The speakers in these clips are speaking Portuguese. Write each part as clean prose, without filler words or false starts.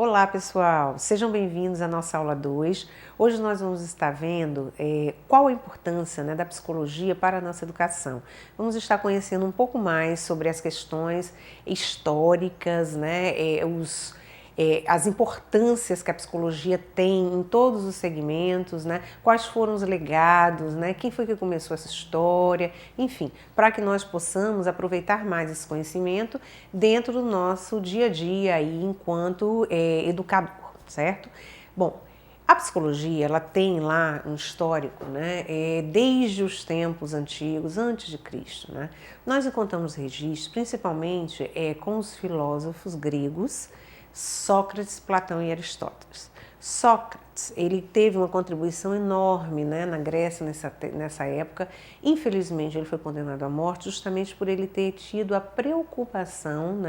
Olá pessoal, sejam bem-vindos à nossa aula 2. Hoje nós vamos estar vendo qual a importância, da psicologia para a nossa educação. Vamos estar conhecendo um pouco mais sobre as questões históricas, as importâncias que a psicologia tem em todos os segmentos, quais foram os legados, quem foi que começou essa história, enfim, para que nós possamos aproveitar mais esse conhecimento dentro do nosso dia a dia aí, enquanto educador, certo? Bom, a psicologia, ela tem lá um histórico, desde os tempos antigos, antes de Cristo, Nós encontramos registros, principalmente com os filósofos gregos, Sócrates, Platão e Aristóteles. Sócrates, ele teve uma contribuição enorme, na Grécia nessa época. Infelizmente, ele foi condenado à morte justamente por ele ter tido a preocupação,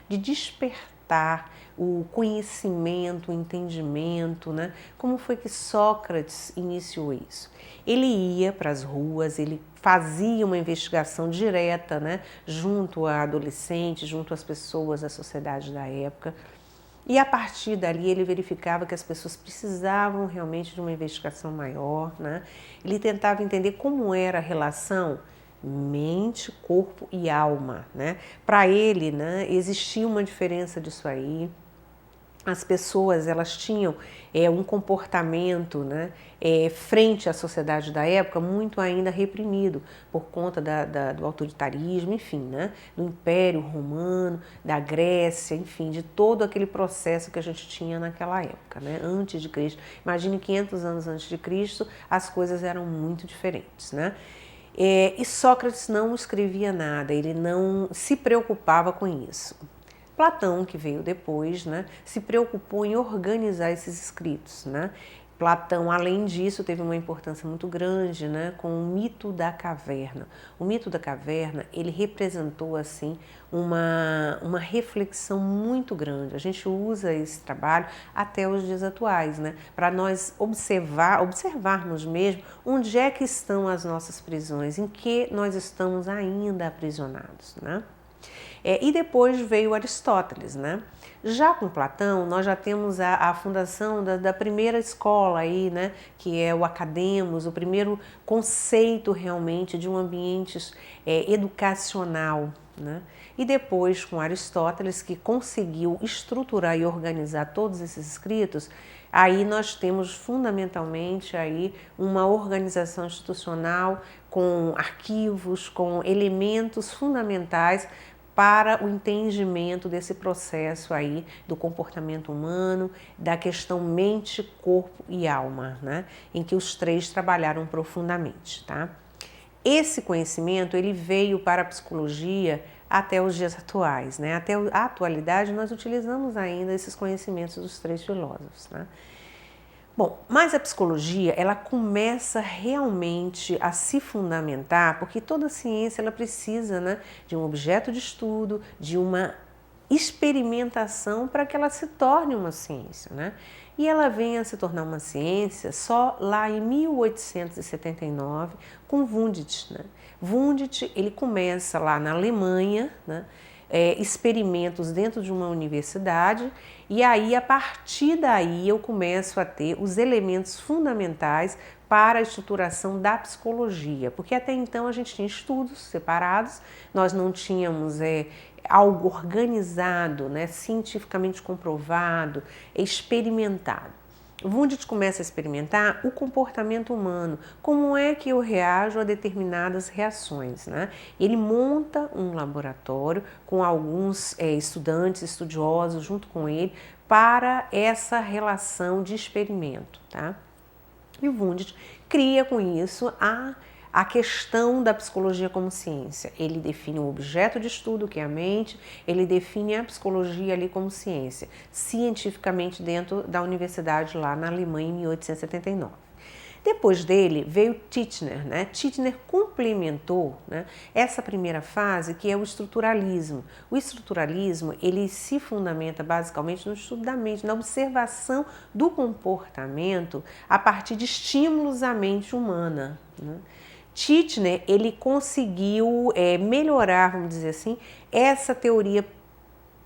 de despertar o conhecimento, o entendimento, Como foi que Sócrates iniciou isso? Ele ia para as ruas, ele fazia uma investigação direta, junto a adolescentes, junto às pessoas da sociedade da época. E a partir dali ele verificava que as pessoas precisavam realmente de uma investigação maior, Ele tentava entender como era a relação mente, corpo e alma, Para ele, existia uma diferença disso aí. As pessoas, elas tinham um comportamento, frente à sociedade da época muito ainda reprimido por conta do autoritarismo, enfim, do Império Romano, da Grécia, enfim, de todo aquele processo que a gente tinha naquela época, antes de Cristo. Imagine 500 anos antes de Cristo, as coisas eram muito diferentes, E Sócrates não escrevia nada, ele não se preocupava com isso. Platão, que veio depois, se preocupou em organizar esses escritos, Platão, além disso, teve uma importância muito grande, com o mito da caverna. O mito da caverna, ele representou, assim, uma reflexão muito grande. A gente usa esse trabalho até os dias atuais, para nós observarmos mesmo onde é que estão as nossas prisões, em que nós estamos ainda aprisionados, E depois veio Aristóteles, Já com Platão, nós já temos a fundação da primeira escola aí, que é o academos, o primeiro conceito realmente de um ambiente educacional, E depois com Aristóteles, que conseguiu estruturar e organizar todos esses escritos, aí nós temos fundamentalmente aí uma organização institucional com arquivos, com elementos fundamentais para o entendimento desse processo aí do comportamento humano, da questão mente, corpo e alma, em que os três trabalharam profundamente, tá? Esse conhecimento, ele veio para a psicologia até os dias atuais, Até a atualidade nós utilizamos ainda esses conhecimentos dos três filósofos, Bom, mas a psicologia, ela começa realmente a se fundamentar, porque toda ciência, ela precisa, de um objeto de estudo, de uma experimentação para que ela se torne uma ciência, E ela vem a se tornar uma ciência só lá em 1879 com Wundt, Wundt, ele começa lá na Alemanha, experimentos dentro de uma universidade, e aí a partir daí eu começo a ter os elementos fundamentais para a estruturação da psicologia, porque até então a gente tinha estudos separados, nós não tínhamos algo organizado, cientificamente comprovado, experimentado. Wundt começa a experimentar o comportamento humano, como é que eu reajo a determinadas reações, Ele monta um laboratório com alguns estudantes, estudiosos junto com ele para essa relação de experimento, tá? E o Wundt cria com isso a questão da psicologia como ciência. Ele define um objeto de estudo, que é a mente, ele define a psicologia ali como ciência, cientificamente dentro da universidade lá na Alemanha em 1879. Depois dele veio Titchener, Titchener complementou essa primeira fase, que é o estruturalismo. O estruturalismo, ele se fundamenta basicamente no estudo da mente, na observação do comportamento a partir de estímulos à mente humana, Titchener, ele conseguiu melhorar, vamos dizer assim, essa teoria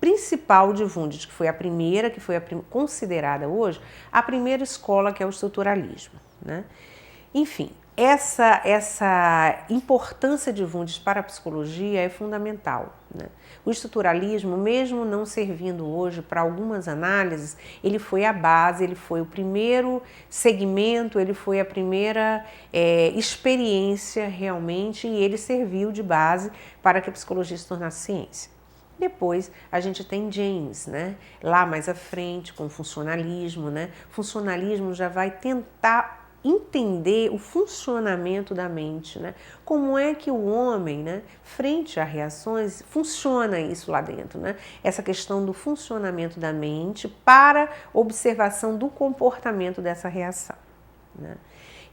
principal de Wundt, que foi a primeira, considerada hoje a primeira escola, que é o estruturalismo, né? Enfim, essa importância de Wundt para a psicologia é fundamental, né? O estruturalismo, mesmo não servindo hoje para algumas análises, ele foi a base, ele foi o primeiro segmento, ele foi a primeira experiência realmente, e ele serviu de base para que a psicologia se tornasse ciência. Depois a gente tem James, né? Lá mais à frente com o funcionalismo, né? Funcionalismo já vai tentar entender o funcionamento da mente, né? Como é que o homem, né, frente a reações, funciona isso lá dentro, né? Essa questão do funcionamento da mente para observação do comportamento dessa reação, né?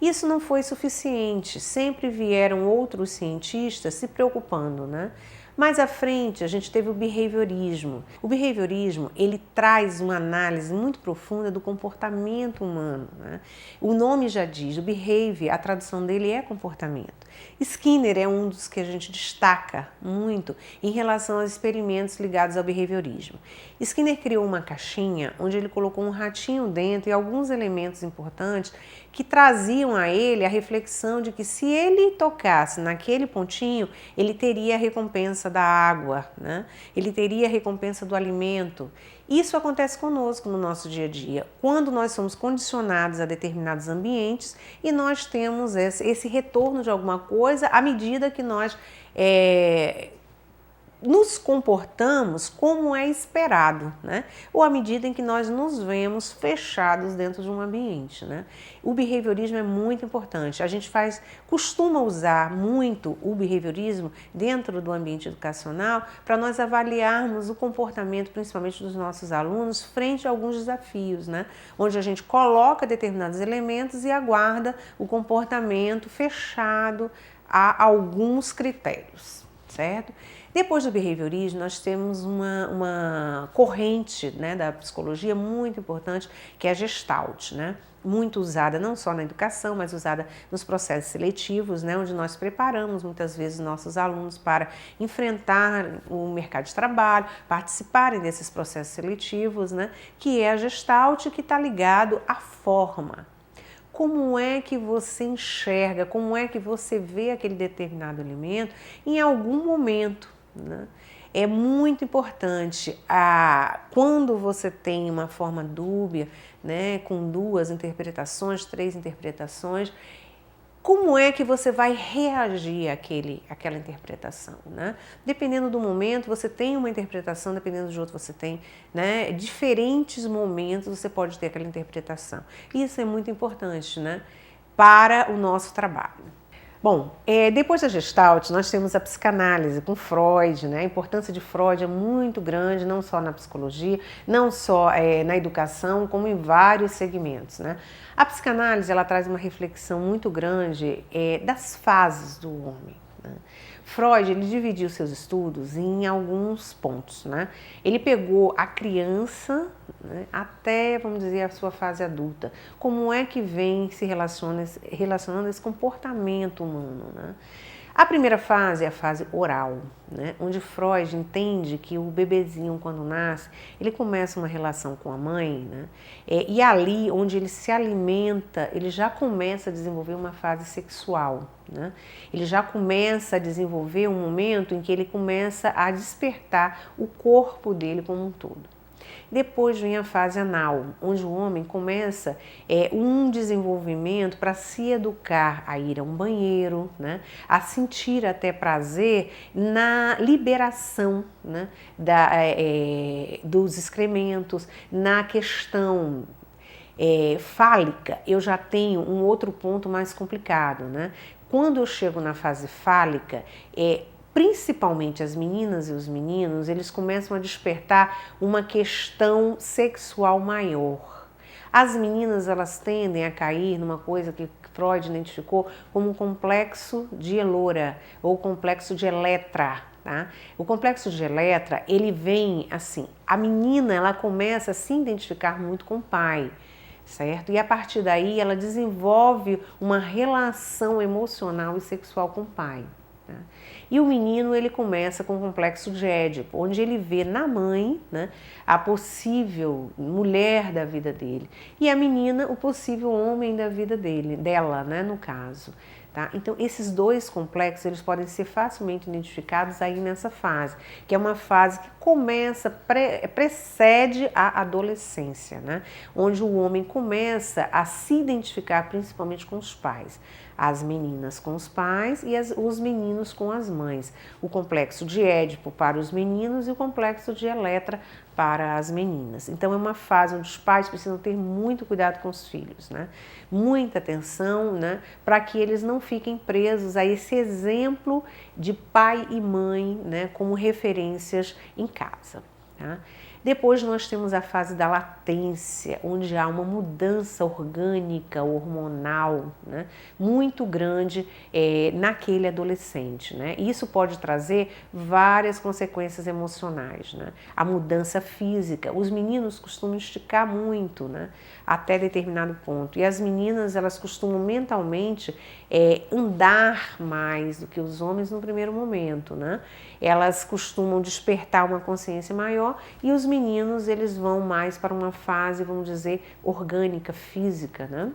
Isso não foi suficiente, sempre vieram outros cientistas se preocupando, né? Mais à frente, a gente teve o behaviorismo. O behaviorismo, ele traz uma análise muito profunda do comportamento humano, né? O nome já diz, o behave, a tradução dele é comportamento. Skinner é um dos que a gente destaca muito em relação aos experimentos ligados ao behaviorismo. Skinner criou uma caixinha onde ele colocou um ratinho dentro e alguns elementos importantes que traziam a ele a reflexão de que se ele tocasse naquele pontinho, ele teria a recompensa da água, né? Ele teria a recompensa do alimento. Isso acontece conosco no nosso dia a dia, quando nós somos condicionados a determinados ambientes e nós temos esse retorno de alguma coisa à medida que nós nos comportamos como é esperado, né? Ou à medida em que nós nos vemos fechados dentro de um ambiente, né? O behaviorismo é muito importante. A gente costuma usar muito o behaviorismo dentro do ambiente educacional para nós avaliarmos o comportamento, principalmente dos nossos alunos, frente a alguns desafios, né? Onde a gente coloca determinados elementos e aguarda o comportamento fechado a alguns critérios, certo? Depois do behaviorismo, nós temos uma corrente, né, da psicologia muito importante, que é a Gestalt, né? Muito usada não só na educação, mas usada nos processos seletivos, né, onde nós preparamos muitas vezes nossos alunos para enfrentar o mercado de trabalho, participarem desses processos seletivos, né, que é a Gestalt, que está ligado à forma. Como é que você enxerga, como é que você vê aquele determinado elemento em algum momento, né? É muito importante, quando você tem uma forma dúbia, né, com 2 interpretações, 3 interpretações, como é que você vai reagir àquela interpretação, né? Dependendo do momento, você tem uma interpretação, dependendo de outro, você tem, né, diferentes momentos você pode ter aquela interpretação. Isso é muito importante, né, para o nosso trabalho. Bom, depois da Gestalt, nós temos a psicanálise com Freud, né? A importância de Freud é muito grande, não só na psicologia, não só na educação, como em vários segmentos, né? A psicanálise, ela traz uma reflexão muito grande das fases do homem, né? Freud, ele dividiu seus estudos em alguns pontos, né? Ele pegou a criança, né, até, vamos dizer, a sua fase adulta. Como é que vem se relacionando esse comportamento humano, né? A primeira fase é a fase oral, né, onde Freud entende que o bebezinho, quando nasce, ele começa uma relação com a mãe, né, e ali onde ele se alimenta, ele já começa a desenvolver uma fase sexual, né? Ele já começa a desenvolver um momento em que ele começa a despertar o corpo dele como um todo. Depois vem a fase anal, onde o homem começa um desenvolvimento para se educar a ir a um banheiro, né? A sentir até prazer na liberação, né, dos excrementos, na questão fálica. Eu já tenho um outro ponto mais complicado, né? Quando eu chego na fase fálica, principalmente as meninas e os meninos, eles começam a despertar uma questão sexual maior. As meninas, elas tendem a cair numa coisa que Freud identificou como um complexo de Elora ou complexo de Eletra, tá? O complexo de Eletra, ele vem assim, a menina, ela começa a se identificar muito com o pai, certo? E a partir daí ela desenvolve uma relação emocional e sexual com o pai. né? E o menino, ele começa com o complexo de Édipo, onde ele vê na mãe, né, a possível mulher da vida dele, e a menina, o possível homem da vida dela, né, no caso. Tá? Então, esses dois complexos, eles podem ser facilmente identificados aí nessa fase, que é uma fase que começa, precede a adolescência, né? Onde o homem começa a se identificar principalmente com os pais. As meninas com os pais e os meninos com as mães. O complexo de Édipo para os meninos e o complexo de Eletra para as meninas. Então é uma fase onde os pais precisam ter muito cuidado com os filhos, né? Muita atenção, né? Para que eles não fiquem presos a esse exemplo de pai e mãe, né? Como referências em casa, tá? Depois nós temos a fase da latência, onde há uma mudança orgânica, hormonal, né, muito grande naquele adolescente, né? Isso pode trazer várias consequências emocionais, né? A mudança física, os meninos costumam esticar muito, né, até determinado ponto, e as meninas, elas costumam mentalmente andar mais do que os homens no primeiro momento, né? Elas costumam despertar uma consciência maior e os meninos, eles vão mais para uma fase, vamos dizer, orgânica, física, né?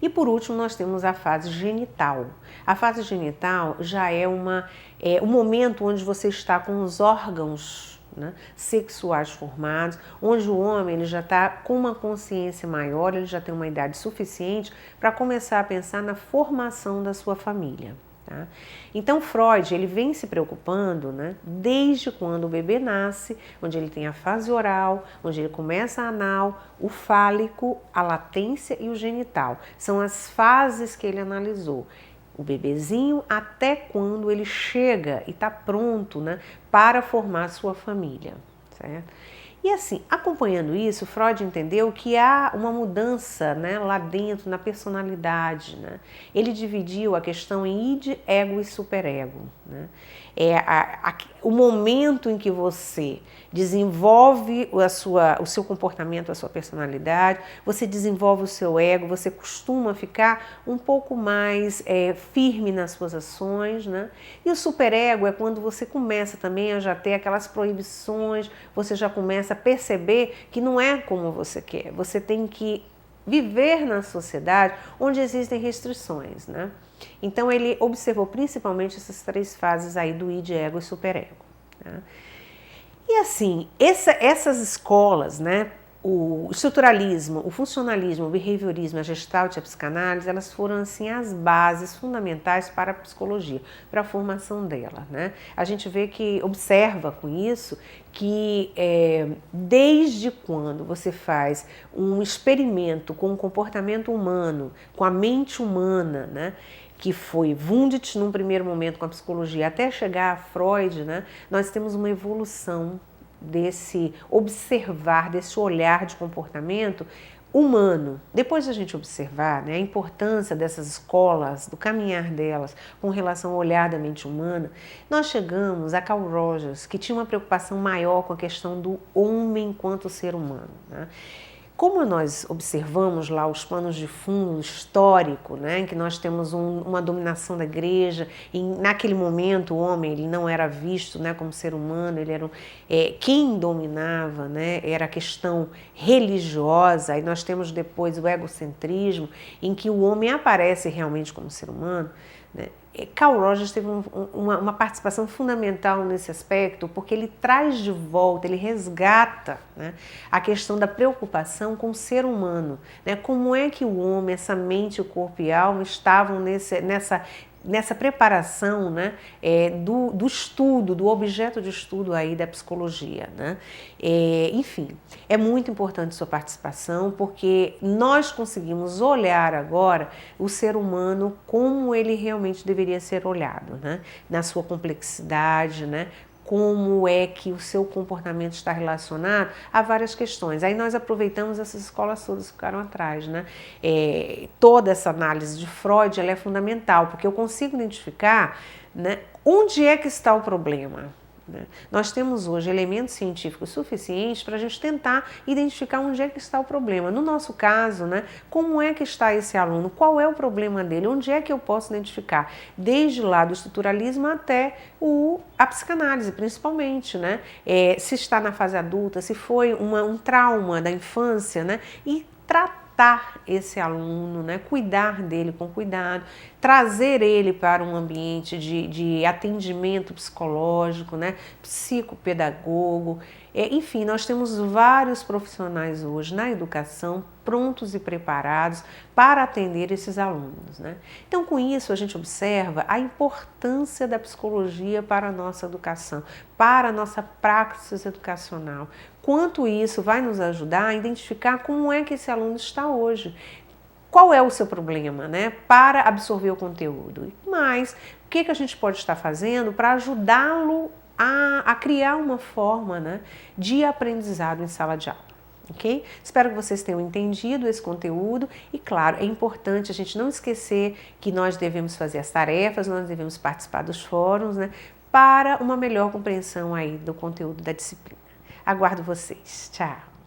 E por último, nós temos a fase genital. A fase genital já é um momento onde você está com os órgãos, né, sexuais formados, onde o homem, ele já está com uma consciência maior, ele já tem uma idade suficiente para começar a pensar na formação da sua família. Tá? Então Freud, ele vem se preocupando, né, desde quando o bebê nasce, onde ele tem a fase oral, onde ele começa a anal, o fálico, a latência e o genital. São as fases que ele analisou. O bebezinho até quando ele chega e está pronto, né, para formar sua família, certo? E assim, acompanhando isso, Freud entendeu que há uma mudança, né, lá dentro, na personalidade, né? Ele dividiu a questão em id, ego e superego, né? O momento em que você desenvolve o seu comportamento, a sua personalidade, você desenvolve o seu ego, você costuma ficar um pouco mais firme nas suas ações, né? E o superego é quando você começa também a já ter aquelas proibições, você já começa a perceber que não é como você quer, você tem que viver na sociedade onde existem restrições, né? Então ele observou principalmente essas três fases aí do id, ego e superego, né? E assim, essas escolas, né, o estruturalismo, o funcionalismo, o behaviorismo, a gestalt e a psicanálise, elas foram assim as bases fundamentais para a psicologia, para a formação dela, né? A gente vê que, observa com isso, que desde quando você faz um experimento com o comportamento humano, com a mente humana, né, que foi Wundt num primeiro momento com a psicologia, até chegar a Freud, né, nós temos uma evolução desse observar, desse olhar de comportamento humano. Depois da gente observar, né, a importância dessas escolas, do caminhar delas com relação ao olhar da mente humana, nós chegamos a Carl Rogers, que tinha uma preocupação maior com a questão do homem enquanto ser humano, né? Como nós observamos lá os panos de fundo histórico, né, em que nós temos uma dominação da igreja, e naquele momento o homem ele não era visto, né, como ser humano, ele era quem dominava, né, era a questão religiosa, e nós temos depois o egocentrismo, em que o homem aparece realmente como ser humano, né. Carl Rogers teve uma participação fundamental nesse aspecto, porque ele traz de volta, ele resgata, né, a questão da preocupação com o ser humano, né, como é que o homem, essa mente, o corpo e a alma estavam nessa preparação, né, do estudo, do objeto de estudo aí da psicologia, né? Enfim, é muito importante sua participação, porque nós conseguimos olhar agora o ser humano como ele realmente deveria ser olhado, né? Na sua complexidade, né? Como é que o seu comportamento está relacionado a várias questões. Aí nós aproveitamos essas escolas todas que ficaram atrás, né? Toda essa análise de Freud, ela é fundamental, porque eu consigo identificar, né, onde é que está o problema, né? Nós temos hoje elementos científicos suficientes para a gente tentar identificar onde é que está o problema. No nosso caso, né, como é que está esse aluno? Qual é o problema dele? Onde é que eu posso identificar? Desde lá do estruturalismo até a psicanálise, principalmente, né? Se está na fase adulta, se foi um trauma da infância, né? E tratar esse aluno, né? Cuidar dele com cuidado, trazer ele para um ambiente de atendimento psicológico, né? Psicopedagogo. Enfim, nós temos vários profissionais hoje na educação prontos e preparados para atender esses alunos, né? Então, com isso, a gente observa a importância da psicologia para a nossa educação, para a nossa praxis educacional. Quanto isso vai nos ajudar a identificar como é que esse aluno está hoje. Qual é o seu problema, né, para absorver o conteúdo? Mas o que a gente pode estar fazendo para ajudá-lo a criar uma forma, né, de aprendizado em sala de aula? Ok? Espero que vocês tenham entendido esse conteúdo e, claro, é importante a gente não esquecer que nós devemos fazer as tarefas, nós devemos participar dos fóruns, né, para uma melhor compreensão aí do conteúdo da disciplina. Aguardo vocês. Tchau!